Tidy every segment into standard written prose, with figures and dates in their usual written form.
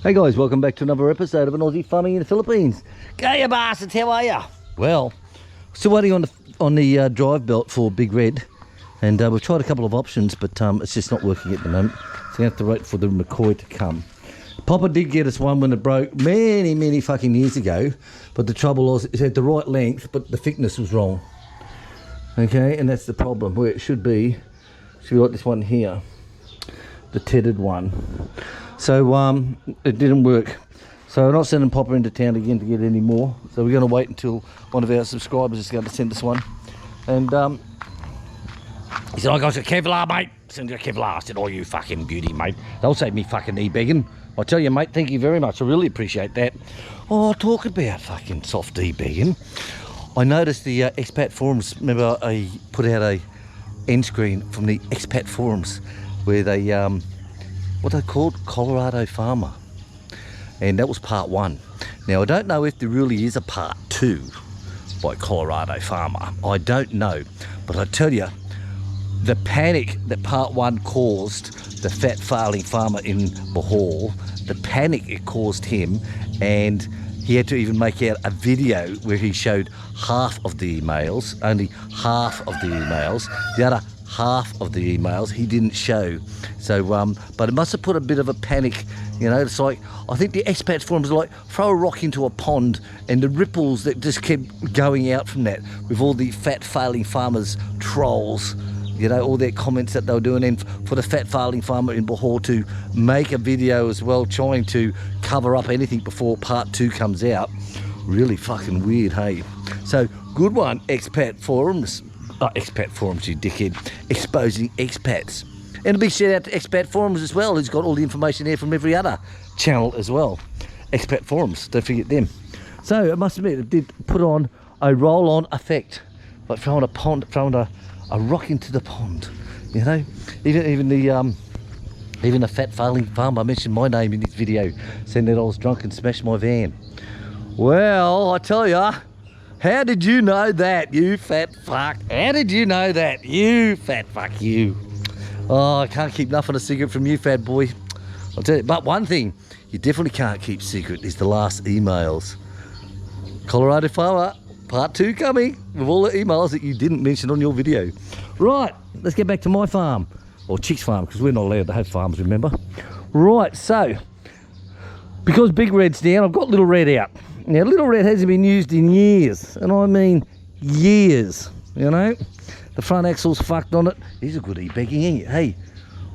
Hey guys, welcome back to another episode of an Aussie farming in the Philippines. G'day bastards, how are ya? Well, still waiting on the drive belt for Big Red, and we've tried a couple of options, but it's just not working at the moment. So we have to wait for the McCoy to come. Papa did get us one when it broke many fucking years ago, but the trouble was it had the right length, but the thickness was wrong. Okay, and that's the problem. Where it should be like this one here, the tethered one. So it didn't work. So we're not sending Papa into town again to get any more. So we're going to wait until one of our subscribers is going to send us one. And he said, I got a Kevlar, mate. Send you a Kevlar. I said, oh, you fucking beauty, mate. They'll save me fucking e-begging. I tell you, mate, thank you very much. I really appreciate that. Oh, talk about fucking soft e-begging. I noticed the expat forums. Remember, I put out a end screen from the expat forums where they what they called Colorado Farmer, and that was part 1. Now I don't know if there really is a part 2 by Colorado Farmer. I don't know, but I tell you, the panic that part 1 caused the fat failing farmer in Bohol, the panic it caused him, and he had to even make out a video where he showed half of the emails, only half of the emails. The other half of the emails he didn't show. So but it must have put a bit of a panic, you know. It's like, I think the expats forums are like throw a rock into a pond, and the ripples that just kept going out from that with all the fat failing farmers trolls, you know, all their comments that they were doing. And for the fat failing farmer in Bohol to make a video as well, trying to cover up anything before part 2 comes out, really fucking weird, hey. So good one, expat forums. Expat forums, you dickhead. Exposing expats. And a big shout out to expat forums as well, who's got all the information there from every other channel as well. Expat forums, don't forget them. So I must admit, it did put on a roll-on effect, like throwing a rock into the pond, you know. Even the fat failing farmer mentioned my name in this video, saying that I was drunk and smashed my van. Well, I tell ya, how did you know that, you fat fuck? How did you know that, you fat fuck, you? Oh, I can't keep nothing a secret from you, fat boy. I'll tell you. But one thing you definitely can't keep secret is the last emails. Colorado Farmer, part 2 coming, with all the emails that you didn't mention on your video. Right, let's get back to my farm. Or Chick's farm, because we're not allowed to have farms, remember? Right, so, because Big Red's down, I've got Little Red out. Now, Little Red hasn't been used in years, and I mean years, you know. The front axle's fucked on it. He's a good e-begging, ain't you? Hey,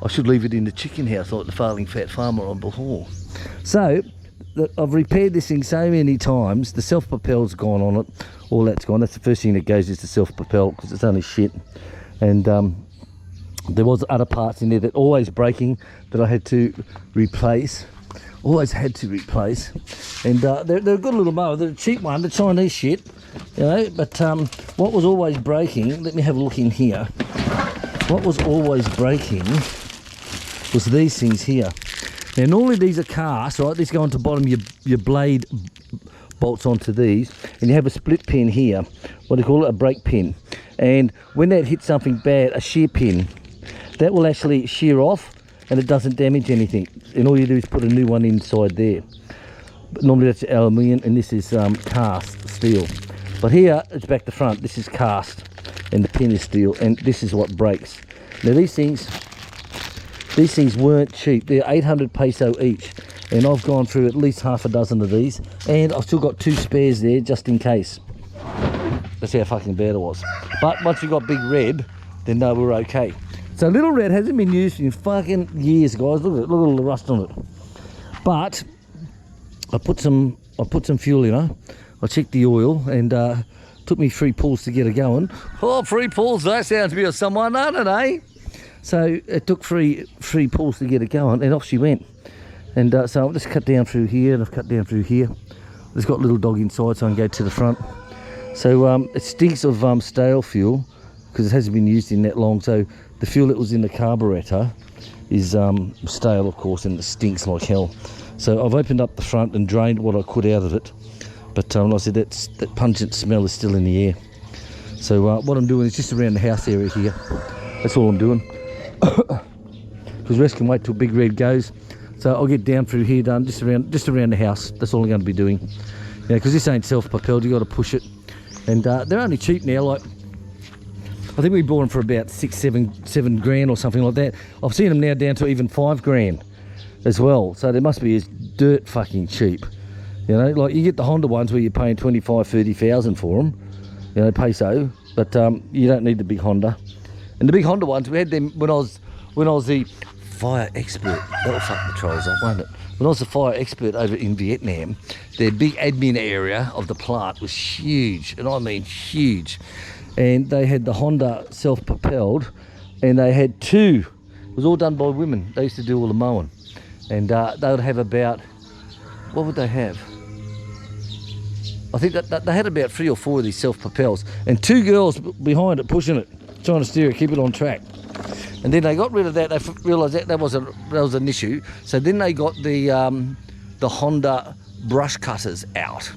I should leave it in the chicken house like the failing fat farmer on Bohol. So, I've repaired this thing so many times. The self-propel's gone on it. All that's gone. That's the first thing that goes, is the self-propel, because it's only shit. And there was other parts in there that always breaking that I had to replace. Always had to replace. And they're a good little mower. They're a cheap one, the Chinese shit, you know. But what was always breaking, let me have a look in here. What was always breaking was these things here. Now normally these are cast, right? These go onto the bottom, your blade bolts onto these, and you have a split pin here, what do you call it, a brake pin. And when that hits something bad, a shear pin, that will actually shear off, and it doesn't damage anything. And all you do is put a new one inside there. But normally that's aluminium, and this is cast steel. But here it's back to front. This is cast, and the pin is steel, and this is what breaks. Now these things weren't cheap. They're 800 peso each, and I've gone through at least half a dozen of these, and I've still got 2 spares there just in case. That's how fucking bad it was. But once we got Big Red, then no, we're okay. So Little Red hasn't been used in fucking years, guys. Look at all the rust on it. But I put some fuel in her. I checked the oil, and took me 3 pulls to get her going. Oh, 3 pulls, that sounds to be someone, doesn't it, eh? So it took three pulls to get it going, and off she went. And so I've just cut down through here, and I've cut down through here. There's got a little dog inside, so I can go to the front. So it stinks of stale fuel, because it hasn't been used in that long. So the fuel that was in the carburetor is stale, of course, and it stinks like hell. So I've opened up the front and drained what I could out of it. But like I said, that pungent smell is still in the air. So what I'm doing is just around the house area here. That's all I'm doing. Because rest can wait till Big Red goes. So I'll get down through here done, just around the house. That's all I'm going to be doing. Yeah, because this ain't self-propelled, you got to push it. And they're only cheap now, like, I think we bought them for about 7 grand or something like that. I've seen them now down to even 5 grand as well. So they must be as dirt fucking cheap. You know, like you get the Honda ones where you're paying 25,000-30,000 for them. You know, peso. But you don't need the big Honda. And the big Honda ones, we had them when I was the fire expert. That'll fuck the trolls up, won't it? When I was the fire expert over in Vietnam, their big admin area of the plant was huge, and I mean huge. And they had the Honda self-propelled, and they had 2. It was all done by women. They used to do all the mowing. And they would have about, what would they have? I think that they had about 3 or 4 of these self-propels, and 2 girls behind it pushing it, trying to steer it, keep it on track. And then they got rid of that. They realised that was an issue. So then they got the Honda brush cutters out,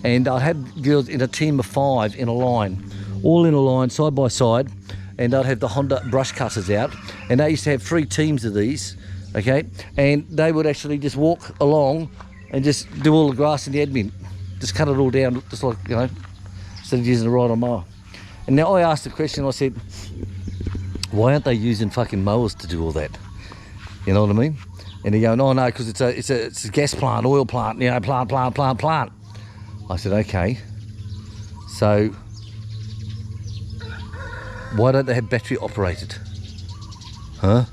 and I had girls in a team of 5 in a line, all in a line, side by side, and I'd have the Honda brush cutters out, and they used to have 3 teams of these, okay, and they would actually just walk along and just do all the grass in the admin, just cut it all down, just like, you know, instead of using a ride-on mower. And now I asked the question, I said, why aren't they using fucking mowers to do all that? You know what I mean? And they're going, oh no, because it's a gas plant, oil plant, you know, plant. I said, okay, so why don't they have battery operated? Huh?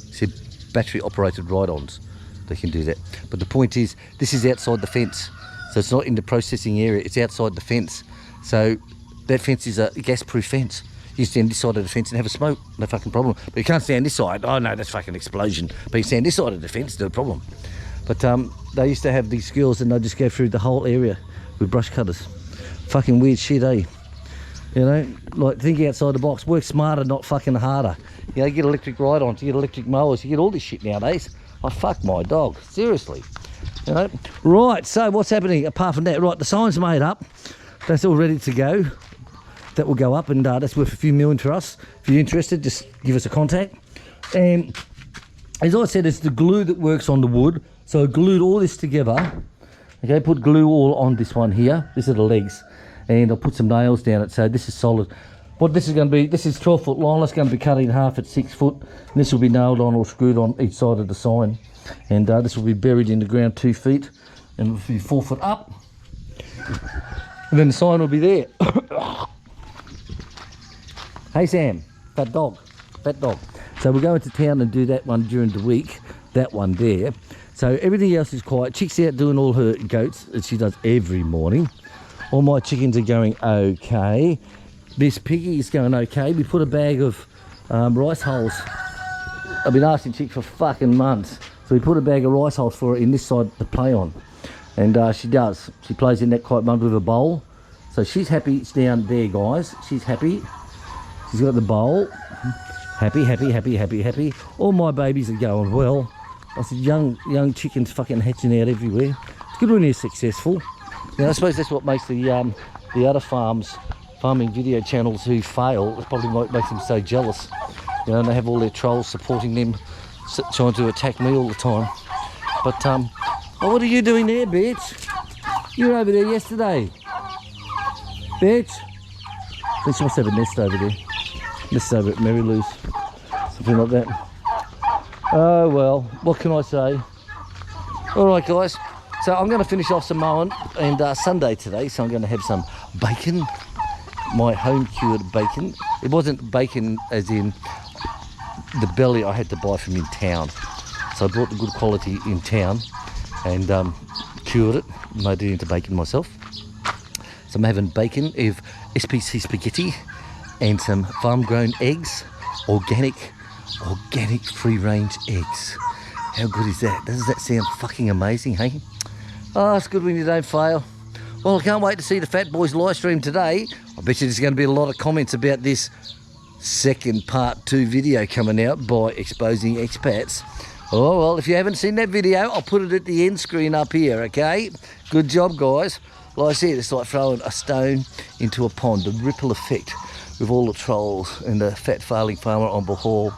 He said battery operated ride-ons, they can do that. But the point is, this is outside the fence. So it's not in the processing area, it's outside the fence. So that fence is a gas-proof fence. You stand this side of the fence and have a smoke, no fucking problem. But you can't stand this side, oh no, that's fucking explosion. But you stand this side of the fence, no problem. But they used to have these girls and they'd just go through the whole area with brush cutters. Fucking weird shit, eh? You know, like think outside the box, work smarter, not fucking harder. You know, you get electric ride-ons, you get electric mowers, you get all this shit nowadays. Oh, fuck my dog, seriously. You know, right, so what's happening apart from that? Right, the sign's made up. That's all ready to go. That will go up, and that's worth a few million for us. If you're interested, just give us a contact. And as I said, it's the glue that works on the wood. So I glued all this together. Okay, put glue all on this one here. These are the legs. And I'll put some nails down it, so this is solid. What this is going to be, this is 12 foot long. That's going to be cut in half at 6 foot. And this will be nailed on or screwed on each side of the sign. And this will be buried in the ground 2 feet. And it will be 4 foot up. And then the sign will be there. Hey Sam, fat dog. So we're going to town and do that one during the week, that one there. So everything else is quiet. Chick's out doing all her goats, as she does every morning. All my chickens are going okay. This piggy is going okay. We put a bag of rice hulls. I've been asking Chick for fucking months. So we put a bag of rice hulls for her in this side to play on. And she does. She plays in that quite much with a bowl. So she's happy. It's down there, guys. She's happy. She's got the bowl. Happy. All my babies are going well. I said, young chickens fucking hatching out everywhere. It's good when you're successful. Now, I suppose that's what makes the other farming video channels who fail. It probably what makes them so jealous. You know, and they have all their trolls supporting them, trying to attack me all the time. But oh, what are you doing there, bitch? You were over there yesterday, bitch. I think she must have a nest over there. Nest over at Mary Lou's, something like that. Oh well, what can I say? All right, guys. So I'm going to finish off some mowing, and Sunday today, so I'm going to have some bacon, my home cured bacon. It wasn't bacon as in the belly I had to buy from in town. So I bought the good quality in town and cured it, made it into bacon myself. So I'm having bacon of SPC spaghetti and some farm grown eggs, organic free range eggs. How good is that? Doesn't that sound fucking amazing, hey? Oh, it's good when you don't fail. Well, I can't wait to see the Fat Boys live stream today. I bet you there's going to be a lot of comments about this second part 2 video coming out by exposing expats. Oh, well, if you haven't seen that video, I'll put it at the end screen up here, okay? Good job, guys. Like I said, it's like throwing a stone into a pond, the ripple effect with all the trolls and the fat failing farmer on Bahal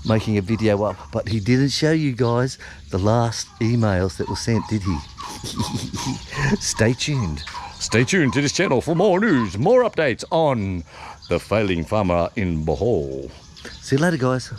making a video up, but he didn't show you guys the last emails that were sent, did he? Stay tuned. Stay tuned to this channel for more news, more updates on the failing farmer in Bohol. See you later, guys.